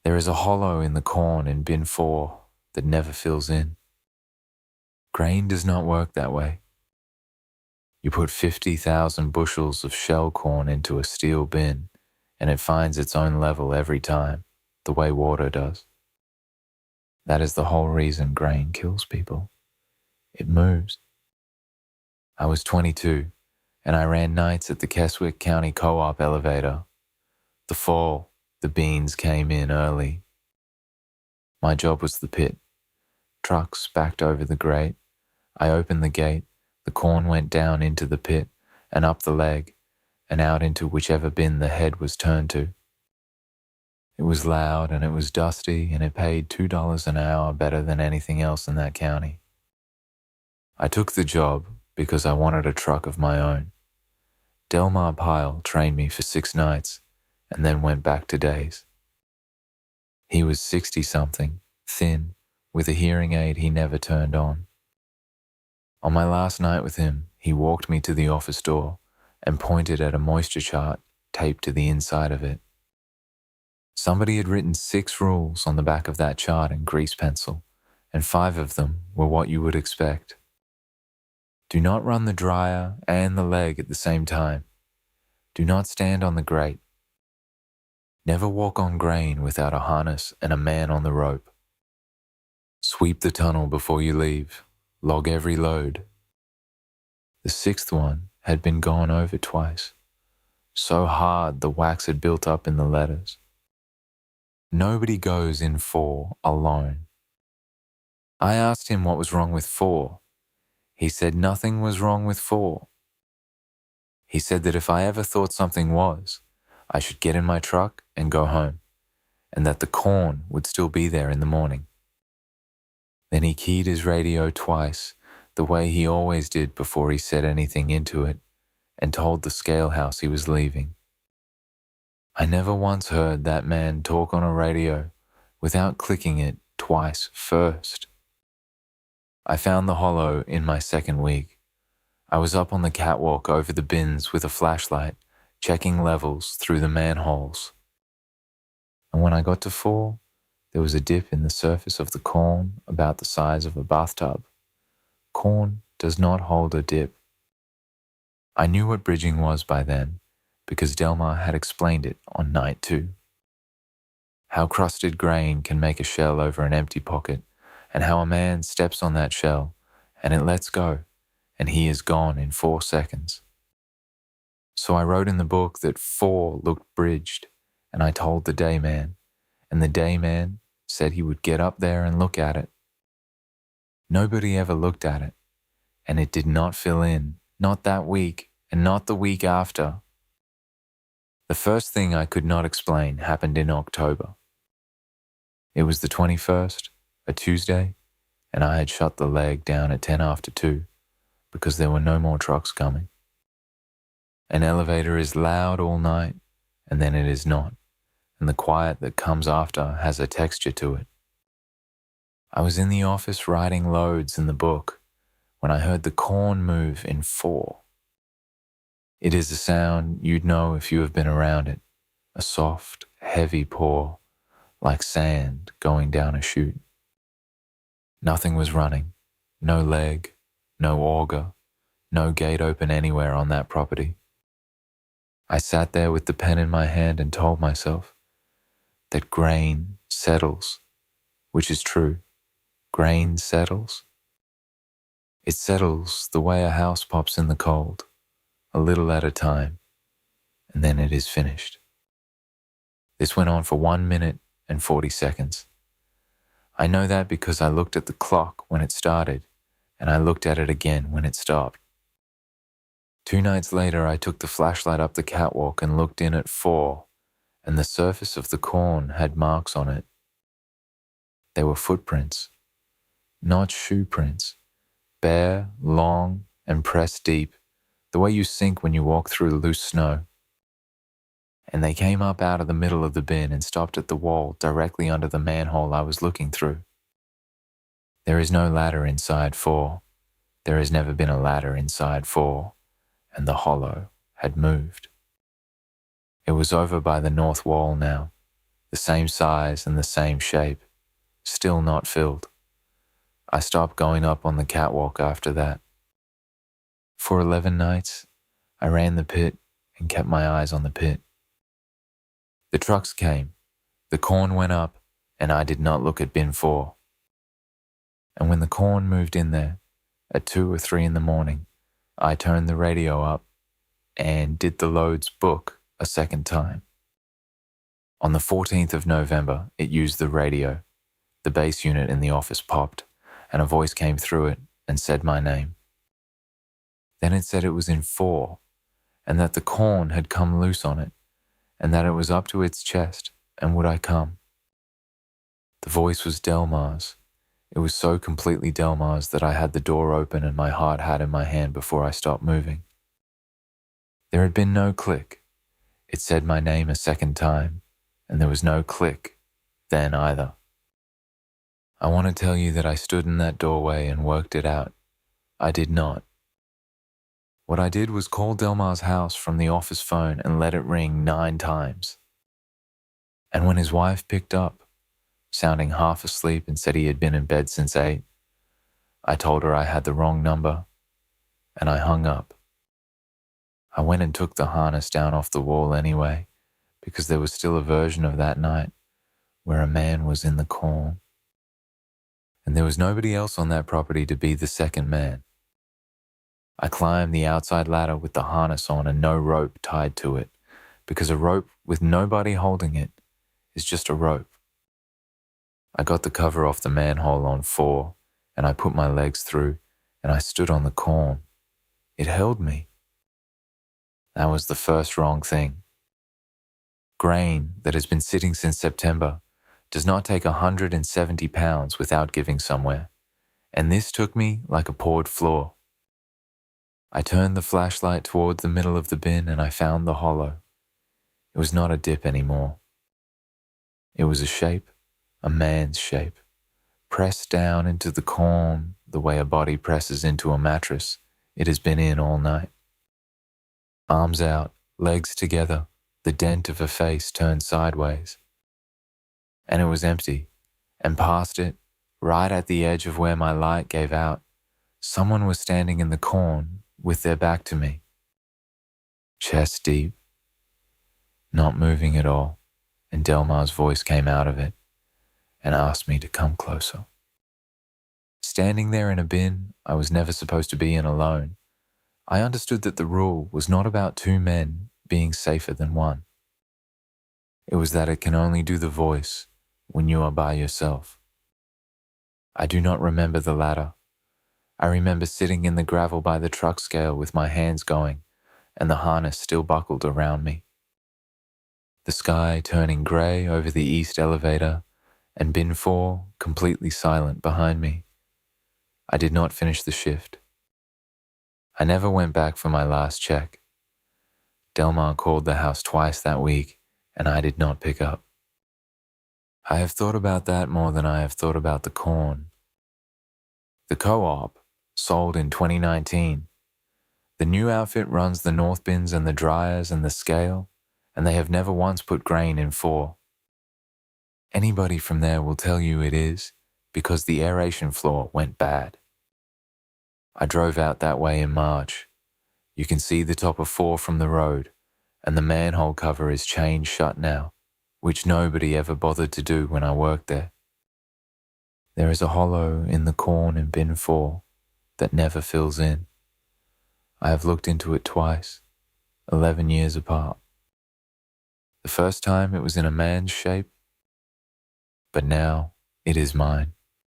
There is a hollow in the corn in bin 4 that never fills in. Grain does not work that way. You put 50,000 bushels of shell corn into a steel bin, and it finds its own level every time, the way water does. That is the whole reason grain kills people. It moves. I was 22, and I ran nights at the Keswick County Co-op elevator. The fall, the beans came in early. My job was the pit. Trucks backed over the grate. I opened the gate. The corn went down into the pit and up the leg and out into whichever bin the head was turned to. It was loud and it was dusty and it paid $2 an hour better than anything else in that county. I took the job because I wanted a truck of my own. Delmar Pyle trained me for 6 nights and then went back to days. He was 60-something, thin, with a hearing aid he never turned on. On my last night with him, he walked me to the office door and pointed at a moisture chart taped to the inside of it. Somebody had written 6 rules on the back of that chart in grease pencil, and 5 of them were what you would expect. Do not run the dryer and the leg at the same time. Do not stand on the grate. Never walk on grain without a harness and a man on the rope. Sweep the tunnel before you leave. Log every load. The 6th one had been gone over twice. So hard the wax had built up in the letters. Nobody goes in 4 alone. I asked him what was wrong with 4. He said nothing was wrong with 4. He said that if I ever thought something was, I should get in my truck and go home, and that the corn would still be there in the morning. Then he keyed his radio twice, the way he always did before he set anything into it, and told the scale house he was leaving. I never once heard that man talk on a radio without clicking it twice first. I found the hollow in my 2nd week. I was up on the catwalk over the bins with a flashlight, checking levels through the manholes. And when I got to 4, there was a dip in the surface of the corn about the size of a bathtub. Corn does not hold a dip. I knew what bridging was by then, because Delmar had explained it on night 2. How crusted grain can make a shell over an empty pocket, and how a man steps on that shell, and it lets go, and he is gone in 4 seconds. So I wrote in the book that 4 looked bridged, and I told the day man, and the day man said he would get up there and look at it. Nobody ever looked at it, and it did not fill in, not that week, and not the week after. The first thing I could not explain happened in October. It was the 21st, a Tuesday, and I had shut the leg down at 10 after 2 because there were no more trucks coming. An elevator is loud all night, and then it is not, and the quiet that comes after has a texture to it. I was in the office writing loads in the book when I heard the corn move in 4. It is a sound you'd know if you have been around it, a soft, heavy pour, like sand going down a chute. Nothing was running, no leg, no auger, no gate open anywhere on that property. I sat there with the pen in my hand and told myself that grain settles, which is true. Grain settles. It settles the way a house pops in the cold, a little at a time, and then it is finished. This went on for 1 minute and 40 seconds. I know that because I looked at the clock when it started, and I looked at it again when it stopped. 2 nights later, I took the flashlight up the catwalk and looked in at 4, and the surface of the corn had marks on it. They were footprints, not shoe prints, bare, long, and pressed deep, the way you sink when you walk through loose snow. And they came up out of the middle of the bin and stopped at the wall directly under the manhole I was looking through. There is no ladder inside 4. There has never been a ladder inside 4, and the hollow had moved. It was over by the north wall now, the same size and the same shape, still not filled. I stopped going up on the catwalk after that. For 11 nights, I ran the pit and kept my eyes on the pit. The trucks came, the corn went up, and I did not look at bin 4. And when the corn moved in there, at 2 or 3 in the morning, I turned the radio up and did the loads book a second time. On the 14th of November, it used the radio. The base unit in the office popped, and a voice came through it and said my name. Then it said it was in 4, and that the corn had come loose on it, and that it was up to its chest, and would I come? The voice was Delmar's. It was so completely Delmar's that I had the door open and my hard hat in my hand before I stopped moving. There had been no click. It said my name a second time, and there was no click then either. I want to tell you that I stood in that doorway and worked it out. I did not. What I did was call Delmar's house from the office phone and let it ring 9 times. And when his wife picked up, sounding half asleep and said he had been in bed since 8, I told her I had the wrong number, and I hung up. I went and took the harness down off the wall anyway, because there was still a version of that night where a man was in the corn. And there was nobody else on that property to be the second man. I climbed the outside ladder with the harness on and no rope tied to it, because a rope with nobody holding it is just a rope. I got the cover off the manhole on 4, and I put my legs through, and I stood on the corn. It held me. That was the first wrong thing. Grain that has been sitting since September does not take 170 pounds without giving somewhere, and this took me like a poured floor. I turned the flashlight towards the middle of the bin and I found the hollow. It was not a dip anymore. It was a shape, a man's shape, pressed down into the corn the way a body presses into a mattress it has been in all night. Arms out, legs together, the dent of a face turned sideways. And it was empty, and past it, right at the edge of where my light gave out, someone was standing in the corn with their back to me. Chest deep, not moving at all, and Delmar's voice came out of it and asked me to come closer. Standing there in a bin I was never supposed to be in alone, I understood that the rule was not about 2 men being safer than 1. It was that it can only do the voice when you are by yourself. I do not remember the ladder. I remember sitting in the gravel by the truck scale with my hands going and the harness still buckled around me. The sky turning grey over the east elevator and bin 4 completely silent behind me. I did not finish the shift. I never went back for my last check. Delmar called the house twice that week, and I did not pick up. I have thought about that more than I have thought about the corn. The co-op sold in 2019. The new outfit runs the north bins and the dryers and the scale, and they have never once put grain in 4. Anybody from there will tell you it is because the aeration floor went bad. I drove out that way in March. You can see the top of 4 from the road, and the manhole cover is chained shut now, which nobody ever bothered to do when I worked there. There is a hollow in the corn in bin 4 that never fills in. I have looked into it twice, 11 years apart. The first time it was in a man's shape, but now it is mine.